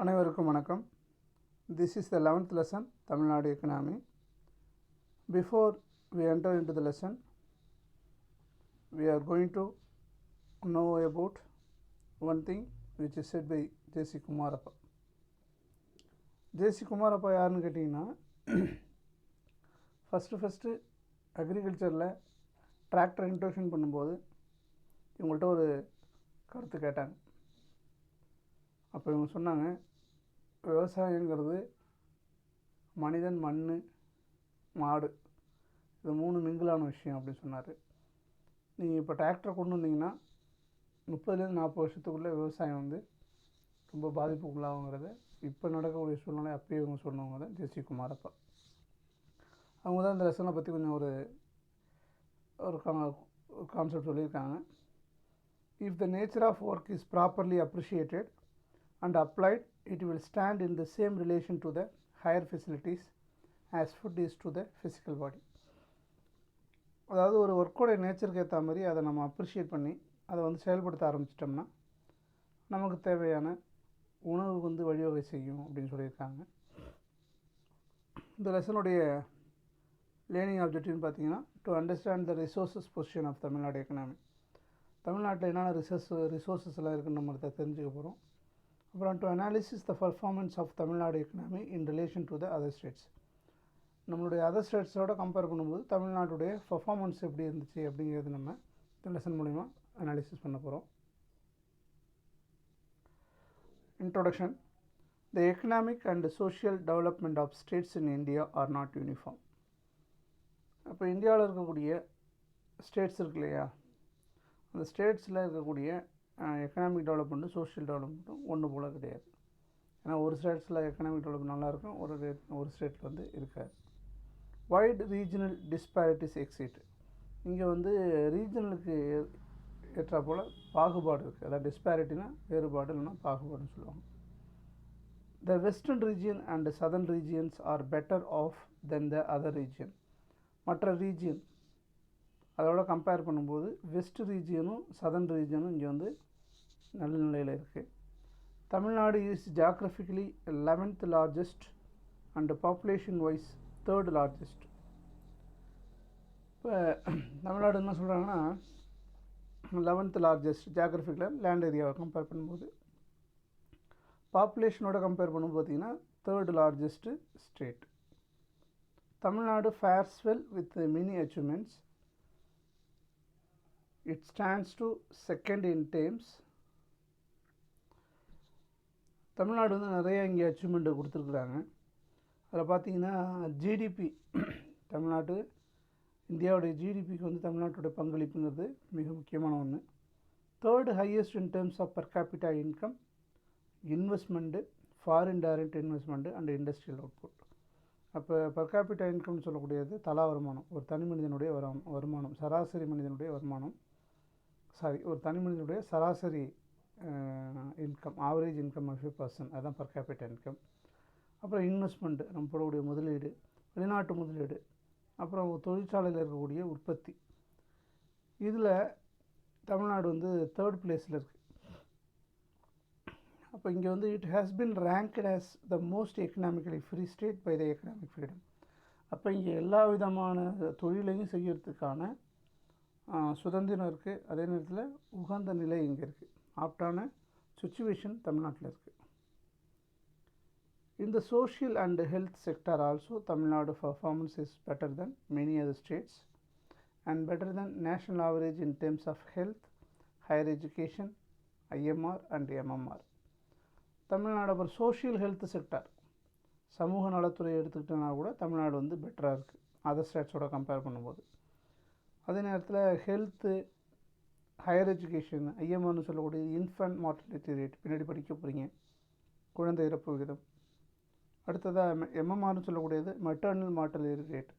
அனைவருக்கும் வணக்கம். This is the 11th lesson, Tamil Nadu economy. Before we enter into the lesson, we are going to know about one thing which is said by J.C. Kumarappa. J.C. Kumarappa யாருன்னு கேட்டிங்கன்னா first அக்ரிகல்ச்சரில் tractor introduction பண்ணும்போது இவங்கள்ட்ட ஒரு கருத்து கேட்டாங்க. அப்போ இவங்க சொன்னாங்க, விவசாயங்கிறது மனிதன், மண், மாடு இது 3 மிங்கிலான விஷயம் அப்படின்னு சொன்னார். நீங்கள் இப்போ டிராக்டரை கொண்டு வந்தீங்கன்னா 30-40 வருஷத்துக்குள்ளே விவசாயம் வந்து ரொம்ப பாதிப்புக்குள்ளாகுங்கிறத இப்போ நடக்கக்கூடிய சூழ்நிலை அப்பயே இவங்க சொன்னவங்க தான் ஜே.சி. குமாரப்பா. அவங்க தான் இந்த லெசனை பற்றி கொஞ்சம் ஒரு கான்செப்ட் சொல்லியிருக்காங்க. If the nature of work is properly appreciated and applied, it will stand in the same relation to the higher facilities as food is to the physical body. அதாவது ஒரு ஒர்க்கோடைய நேச்சருக்கு ஏற்ற மாதிரி அதை நம்ம அப்ரிஷியேட் பண்ணி அதை வந்து செயல்படுத்த ஆரம்பிச்சிட்டோம்னா நமக்கு தேவையான உணவு வந்து வழிவகை செய்யும் அப்படின்னு சொல்லியிருக்காங்க. இந்த லெசனுடைய லேர்னிங் ஆப்ஜெக்டிவ்னு பார்த்தீங்கன்னா, to understand the resources position of Tamil Nadu economy. தமிழ்நாட்டில் என்னென்ன ரிசோர்ஸஸ் எல்லாம் இருக்குன்னு நம்ம தெரிஞ்சுக்க போகிறோம். அப்புறம் to analysis the performance of Tamil Nadu economy in relation to the other states. நம்மளுடைய அதர் ஸ்டேட்ஸோட கம்பேர் பண்ணும்போது தமிழ்நாட்டுடைய பர்ஃபார்மன்ஸ் எப்படி இருந்துச்சு அப்படிங்கிறது நம்ம இந்த லெசன் மூலிமா அனாலிசிஸ் பண்ண போகிறோம். Introduction. The economic and social development of states in India are not uniform. அப்போ இந்தியாவில் இருக்கக்கூடிய ஸ்டேட்ஸ் இருக்கு இல்லையா, அந்த ஸ்டேட்ஸில் இருக்கக்கூடிய எக்கனாமிக் டெவலப்மெண்ட்டும் சோஷியல் டெவலப்மெண்ட்டும் ஒன்று போல் கிடையாது. ஏன்னா ஒரு ஸ்டேட்ஸில் எக்கனாமிக் டெவலப்மெண்ட் நல்லாயிருக்கும், ஒரு ஸ்டேட்டில் வந்து இருக்காது. Wide regional disparities exist. இங்கே வந்து ரீஜனலுக்கு ஏற்றா போல் பாகுபாடு இருக்குது. அதாவது டிஸ்பாரிட்டினா வேறுபாடு, இல்லைன்னா பாகுபாடுன்னு சொல்லுவாங்க. The western region and southern regions are better off than the other region. மற்ற ரீஜியன் அதோட கம்பேர் பண்ணும்போது வெஸ்ட் ரீஜியனும் சதர்ன் ரீஜியனும் இங்கே வந்து நல்ல நிலையில் இருக்குது. Tamil Nadu is geographically 11th largest and population wise 3rd largest. இப்போ தமிழ்நாடு என்ன சொல்கிறாங்கன்னா 11th லார்ஜஸ்ட் ஜியாகிரபிக்கலாக லேண்ட் ஏரியாவை கம்பேர் பண்ணும்போது, பாப்புலேஷனோட கம்பேர் பண்ணும்போது பார்த்திங்கன்னா 3rd largest state. Tamil Nadu fares well with many achievements. It stands to second in terms. Tamil Nadu வந்து நிறைய இங்கே அச்சீவ்மெண்ட்டு கொடுத்துருக்குறாங்க. அதில் பார்த்தீங்கன்னா ஜிடிபி, தமிழ்நாட்டு இந்தியாவுடைய ஜிடிபிக்கு வந்து தமிழ்நாட்டுடைய பங்களிப்புங்கிறது மிக முக்கியமான ஒன்று. 3rd highest in terms of per capita income, investment, foreign direct investment and industrial output. அப்போ பர் கேபிட்டா இன்கம்னு சொல்லக்கூடியது தலா வருமானம், ஒரு தனி மனிதனுடைய வருமானம், சராசரி மனிதனுடைய வருமானம், ஒரு தனி மனிதனுடைய சராசரி income, average income of a person, அதுதான் பர் கேபிட்டல் இன்கம். அப்புறம் இன்வெஸ்ட்மெண்ட்டு, நம்ம போடக்கூடிய முதலீடு, வெளிநாட்டு முதலீடு, அப்புறம் தொழிற்சாலையில் இருக்கக்கூடிய உற்பத்தி. இதில் தமிழ்நாடு வந்து 3rd பிளேஸில் இருக்குது. அப்போ இங்கே வந்து it has been ranked as the most economically free state by the economic freedom. அப்போ இங்கே எல்லா விதமான தொழிலையும் செய்யறதுக்கான சுதந்திரம் இருக்குது. அதே நேரத்தில் உகந்த நிலை இங்கே இருக்குது. ஆப்டான சுச்சுவேஷன் தமிழ்நாட்டில் இருக்குது. இந்த social and health sector also Tamil Nadu performance is better than many other states and better than national average in terms of health, higher education, IMR and MMR. Tamil Nadu அப்புறம் சோஷியல் ஹெல்த் செக்டர், சமூக நலத்துறை எடுத்துக்கிட்டோன்னா கூட தமிழ்நாடு வந்து பெட்டராக இருக்குது அதர் ஸ்டேட்ஸோட கம்பேர் பண்ணும்போது. அதே நேரத்தில் ஹெல்த்து, ஹையர் எஜுகேஷன், ஐஎம்ஆர்னு சொல்லக்கூடிய இன்ஃபண்ட் மார்டலிட்டி ரேட், பின்னாடி படிக்க போகிறீங்க, குழந்தை இறப்பு விகிதம். அடுத்ததாக எம்எம்ஆர்னு சொல்லக்கூடியது மெட்டர்னல் மார்டலிட்டி ரேட்,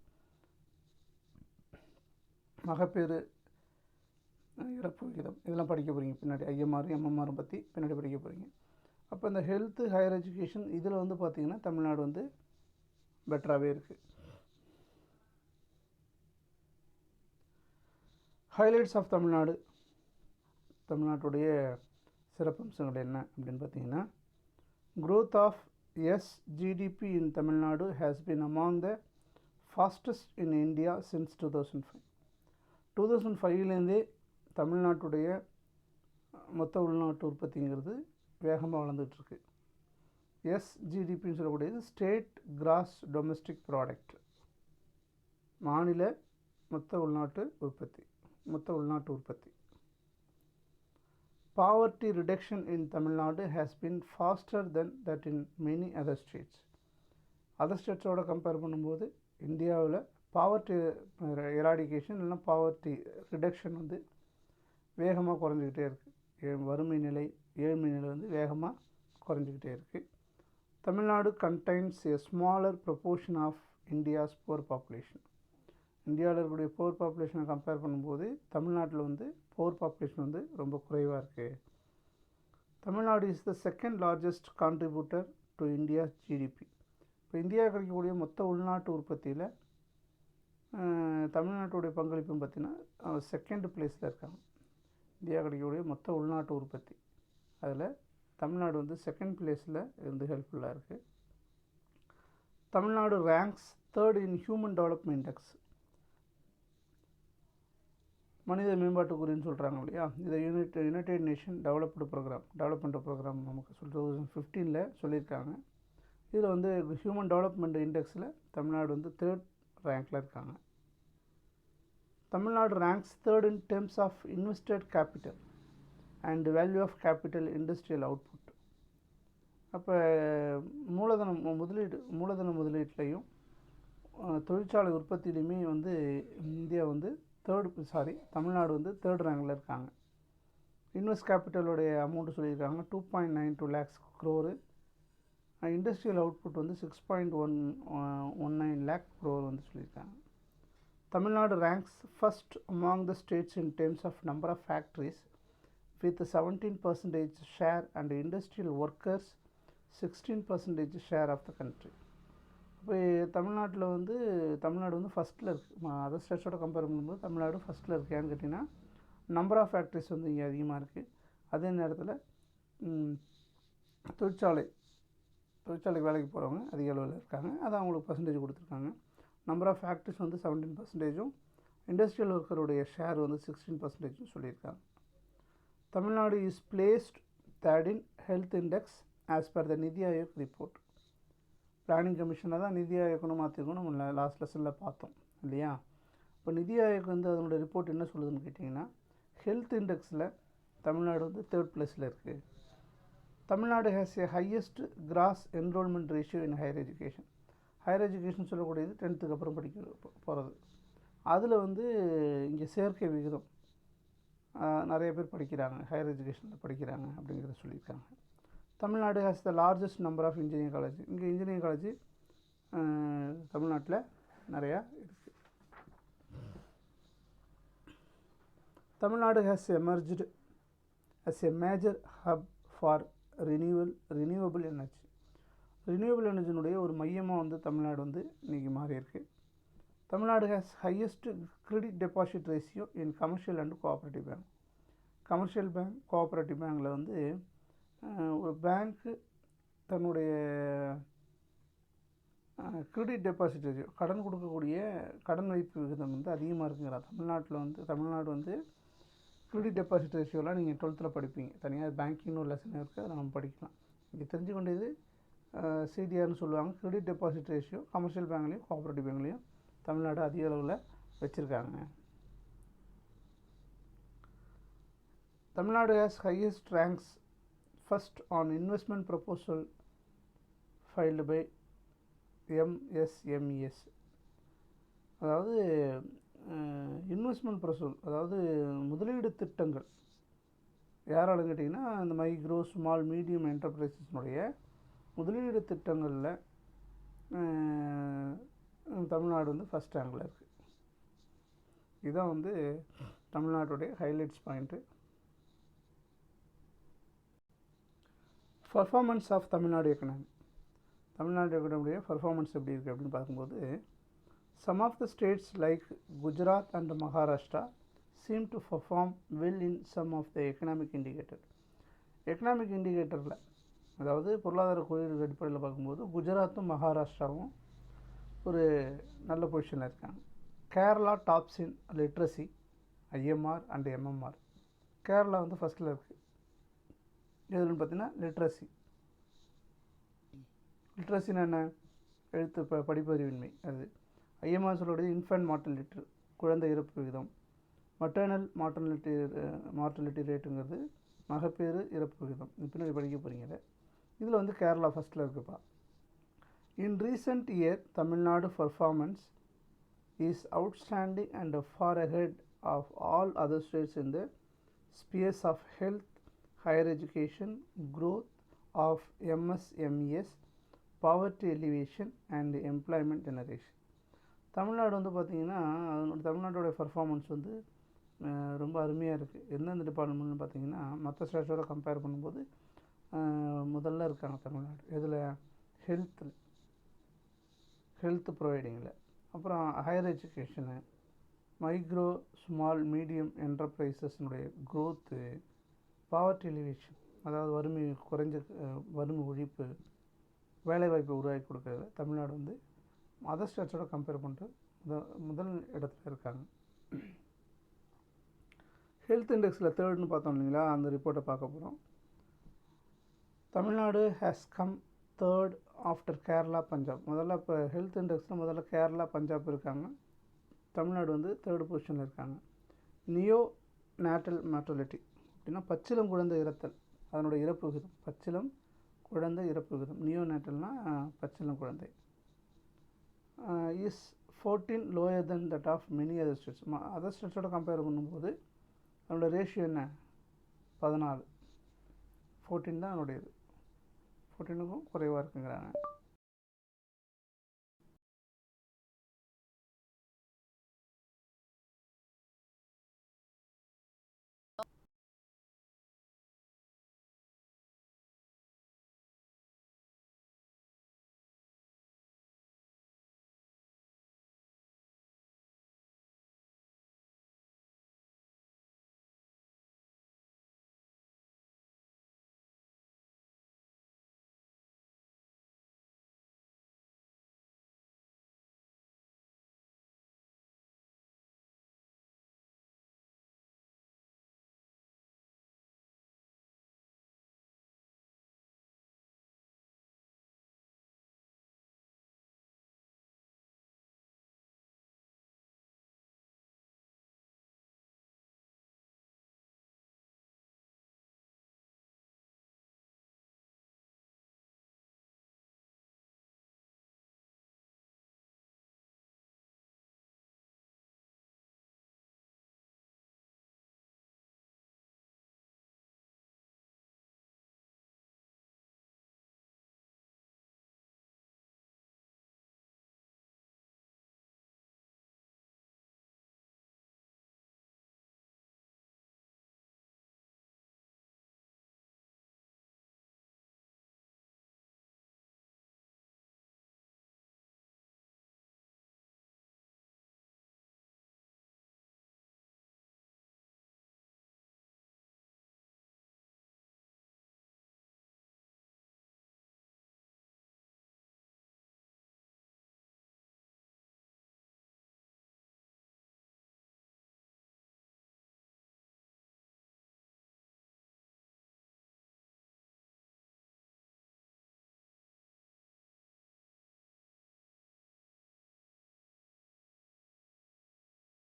மகப்பேறு இறப்பு விகிதம். இதெல்லாம் படிக்க போகிறீங்க பின்னாடி, ஐஎம்ஆர் எம்எம்ஆர் பற்றி பின்னாடி படிக்க போகிறீங்க. அப்போ இந்த ஹெல்த்து, ஹையர் எஜுகேஷன் இதில் வந்து பார்த்திங்கன்னா தமிழ்நாடு வந்து பெட்டராகவே இருக்குது. Highlights of Tamil Nadu. தமிழ்நாட்டுடைய சிறப்பம்சங்கள் என்ன அப்படின்னு பார்த்தீங்கன்னா, growth of SGDP in Tamil Nadu has been among the fastest in India since 2005. 2005லேருந்தே தமிழ்நாட்டுடைய மொத்த உள்நாட்டு உற்பத்திங்கிறது வேகமாக வளர்ந்துட்டுருக்கு. எஸ்ஜிடிபின்னு சொல்லக்கூடியது ஸ்டேட் கிராஸ் டொமஸ்டிக் ப்ராடக்ட், மாநில மொத்த உள்நாட்டு உற்பத்தி. Poverty reduction in Tamil Nadu has been faster than that in many other states. Other ஸ்டேட்ஸோட கம்பேர் பண்ணும்போது இந்தியாவில் பாவர்ட்டி எராடிகேஷன் இல்லைனா பாவர்ட்டி ரிடக்ஷன் வந்து வேகமாக குறைஞ்சிக்கிட்டே இருக்குது. வறுமை நிலை, ஏழ்மை நிலை வந்து வேகமாக குறைஞ்சிக்கிட்டே இருக்குது. Tamil Nadu contains a smaller proportion of India's poor population. இந்தியாவில் இருக்கக்கூடிய புவர் பாப்புலேஷனை கம்பேர் பண்ணும்போது தமிழ்நாட்டில் வந்து புவர் பாப்புலேஷன் வந்து ரொம்ப குறைவாக இருக்குது. Tamil Nadu is the second largest contributor to India GDP. இப்போ இந்தியா கிடைக்கக்கூடிய மொத்த உள்நாட்டு உற்பத்தியில் தமிழ்நாட்டுடைய பங்களிப்புன்னு பார்த்திங்கன்னா செகண்ட் பிளேஸில் இருக்காங்க. இந்தியா கிடைக்கக்கூடிய மொத்த உள்நாட்டு உற்பத்தி அதில் தமிழ்நாடு வந்து செகண்ட் பிளேஸில் இருந்து ஹெல்ப்ஃபுல்லாக இருக்குது. Tamil Nadu ranks third in human development index. மனித மேம்பாட்டு குறின்னு சொல்கிறாங்க இல்லையா, இதை யுனைடெட் நேஷன் டெவலப்மெண்ட் ப்ரோக்ராம் நமக்கு 2015 சொல்லியிருக்காங்க. இதில் வந்து ஹியூமன் டெவலப்மெண்ட் இண்டெக்ஸில் தமிழ்நாடு வந்து தேர்ட் ரேங்க்கில் இருக்காங்க. Tamil Nadu ranks third in terms of invested capital and value of capital industrial output. அப்போ மூலதன முதலீட்லையும் தொழிற்சாலை உற்பத்தியிலையுமே வந்து இந்தியா வந்து தமிழ்நாடு வந்து தேர்ட் ரேங்கில் இருக்காங்க. இன்வெஸ்ட் கேபிட்டலோடைய அமௌண்ட்டு சொல்லியிருக்காங்க 2.92 lakhs crore. இண்டஸ்ட்ரியல் அவுட்புட் வந்து 6.19 lakh crore வந்து சொல்லியிருக்காங்க. Tamil Nadu ranks first among the states in terms of number of factories with 17% share and industrial workers 16% share of the country. இப்போ தமிழ்நாடு வந்து ஃபஸ்ட்டில் இருக்குது. அதர் ஸ்டேட்ஸோட கம்பேர் பண்ணும்போது தமிழ்நாடு ஃபஸ்ட்டில் இருக்குது. ஏன்னு கேட்டிங்கன்னா நம்பர் ஆஃப் ஃபேக்ட்ரிஸ் வந்து இங்கே அதிகமாக இருக்குது. அதே நேரத்தில் தொழிற்சாலைக்கு வேலைக்கு போகிறவங்க அதிக அளவில் இருக்காங்க. அதை அவங்களுக்கு பர்சன்டேஜ் கொடுத்துருக்காங்க. நம்பர் ஆஃப் ஃபேக்ட்ரிஸ் வந்து 17%, இண்டஸ்ட்ரியல் ஒர்க்கருடைய ஷேர் வந்து 16% சொல்லியிருக்காங்க. Tamil Nadu is placed third in health index as per the நிதி ஆயோக் ரிப்போர்ட். பிளானிங் கமிஷனை தான் நிதி ஆயோக்னு மாற்றிருக்கோம், நம்ம லாஸ்ட் லெசனில் பார்த்தோம் இல்லையா. இப்போ நிதி ஆயோக் வந்து அதனோட ரிப்போர்ட் என்ன சொல்லுதுன்னு கேட்டிங்கன்னா, ஹெல்த் இண்டெக்ஸில் தமிழ்நாடு வந்து தேர்ட் பிளேஸில் இருக்குது. Tamil Nadu has a highest cross enrolment ratio in higher education. Higher education சொல்லக்கூடியது 10th அப்புறம் போகிறது. அதில் வந்து இங்கே சேர்க்கை விகிதம் நிறைய பேர் படிக்கிறாங்க, ஹையர் எஜுகேஷனில் படிக்கிறாங்க அப்படிங்கிறத சொல்லியிருக்காங்க. Tamil Nadu has the largest number of engineering college. இங்கே இன்ஜினியரிங் காலேஜ் தமிழ்நாட்டில் நிறையா இருக்குது. Tamil Nadu has emerged as a major hub for renewable energy. Renewable எனர்ஜினுடைய ஒரு மையமாக வந்து தமிழ்நாடு வந்து இன்றைக்கி மாறி இருக்கு. Tamil Nadu has highest credit deposit ratio in commercial and cooperative bank. Commercial bank, cooperative பேங்க்கில் வந்து ஒரு பேங்க்கு தன்னுடைய கிரெடிட் டெபாசிட் ரேஷியோ, கடன் கொடுக்கக்கூடிய கடன் வைப்பு விகிதம் வந்து அதிகமாக இருக்குங்கிறா. தமிழ்நாடு வந்து கிரெடிட் டெபாசிட் ரேஷியோலாம் நீங்கள் 12th படிப்பீங்க. தனியாக பேங்கிங்னு ஒரு லெசன் இருக்குது, அதை நம்ம படிக்கலாம். இங்கே தெரிஞ்சு கொண்டது சிடிஆர்னு சொல்லுவாங்க. கிரெடிட் டெபாசிட் ரேஷியோ கமர்ஷியல் பேங்க்லேயும் கோஆப்ரேட்டிவ் பேங்க்லேயும் தமிழ்நாடு அதிக அளவில் வச்சுருக்காங்க. Tamil Nadu has highest ranks first on investment proposal filed by MSMES. அதாவது இன்வெஸ்ட்மெண்ட் ப்ரொபோசல், அதாவது முதலீடு திட்டங்கள் யாராலும் கேட்டிங்கன்னா இந்த மைக்ரோ ஸ்மால் மீடியம் என்டர்பிரைசஸ்னுடைய முதலீடு திட்டங்களில் தமிழ்நாடு வந்து ஃபஸ்ட் ரேங்கில் இருக்குது. இதுதான் வந்து தமிழ்நாட்டுடைய highlights point. Performance of Tamil Nadu economy. Tamil Nadu எக்கனாமியுடைய பர்ஃபார்மன்ஸ் எப்படி இருக்குது அப்படின்னு பார்க்கும்போது, some of the states like Gujarat and Maharashtra seem to perform well in some of the economic indicator. Economic இண்டிகேட்டரில் அதாவது பொருளாதார குறியீடு அடிப்படையில் பார்க்கும்போது குஜராத்தும் மகாராஷ்டிராவும் ஒரு நல்ல பொசிஷனில் இருக்காங்க. Kerala tops in literacy, IMR and MMR. Kerala வந்து ஃபஸ்ட்டில் இருக்குது. எதுன்னு பார்த்தீங்கன்னா லிட்ரஸின்னு என்ன? எழுத்து படிப்பறிவின்மை. அது ஐஎம்ஆர் சொல்லுடைய இன்ஃபேன்ட் மார்டலிட்டி, குழந்தை இறப்பு விகிதம். மட்டர்னல் மார்டலிட்டி ரேட்டுங்கிறது மகப்பேறு இறப்பு விகிதம். பின்னாடி படிக்க போகிறீங்க. இதில் வந்து கேரளா ஃபஸ்ட்டில் இருக்குப்பா. In recent year Tamil Nadu performance is outstanding and far ahead of all other states in the spheres of health, higher education, growth of MSMEs, poverty alleviation and employment generation. தமிழ்நாடு வந்து பார்த்திங்கன்னா தமிழ்நாட்டோட பர்ஃபார்மன்ஸ் வந்து ரொம்ப அருமையாக இருக்குது. எந்தெந்த டிபார்ட்மெண்ட்னு பார்த்தீங்கன்னா மற்ற ஸ்டேட்டோட கம்பேர் பண்ணும்போது முதல்ல இருக்காங்க தமிழ்நாடு. இதில் ஹெல்த் ப்ரொவைடிங்கில், அப்புறம் ஹையர் எஜுகேஷனு, மைக்ரோ ஸ்மால் மீடியம் என்டர்பிரைசஸ்னுடைய க்ரோத்து, பாவர்ட்டி எலிவேஷன் அதாவது வறுமை ஒழிப்பு, வேலைவாய்ப்பை உருவாக்கி கொடுக்கறதுல தமிழ்நாடு வந்து அதர் ஸ்டேட்ஸோட கம்பேர் பண்ணிட்டு முதல் இடத்துல இருக்காங்க. ஹெல்த் இண்டெக்ஸில் தேர்ட்னு பார்த்தோம் இல்லைங்களா, அந்த ரிப்போர்ட்டை பார்க்க போகிறோம். Tamil Nadu has come third after Kerala, Punjab. முதல்ல இப்போ ஹெல்த் இண்டெக்ஸில் முதல்ல கேரளா, பஞ்சாப் இருக்காங்க. தமிழ்நாடு வந்து தேர்டு பொசிஷனில் இருக்காங்க. நியோ நேட்டல் மார்டாலிட்டி அப்படின்னா பச்சிளம் குழந்தை இறத்தல், அதனுடைய இறப்பு விகிதம். பச்சிளம் குழந்தை இறப்பு விகிதம், நியோ நேட்டல்னால் பச்சிளம் குழந்தை, is 14 lower then that of many other states. Other ஸ்டேட்ஸோட கம்பேர் பண்ணும்போது அதனோட ரேஷியோ என்ன? 14. 14 தான் அதனுடைய இது. 14க்கும் குறைவாக இருக்குங்கிறாங்க.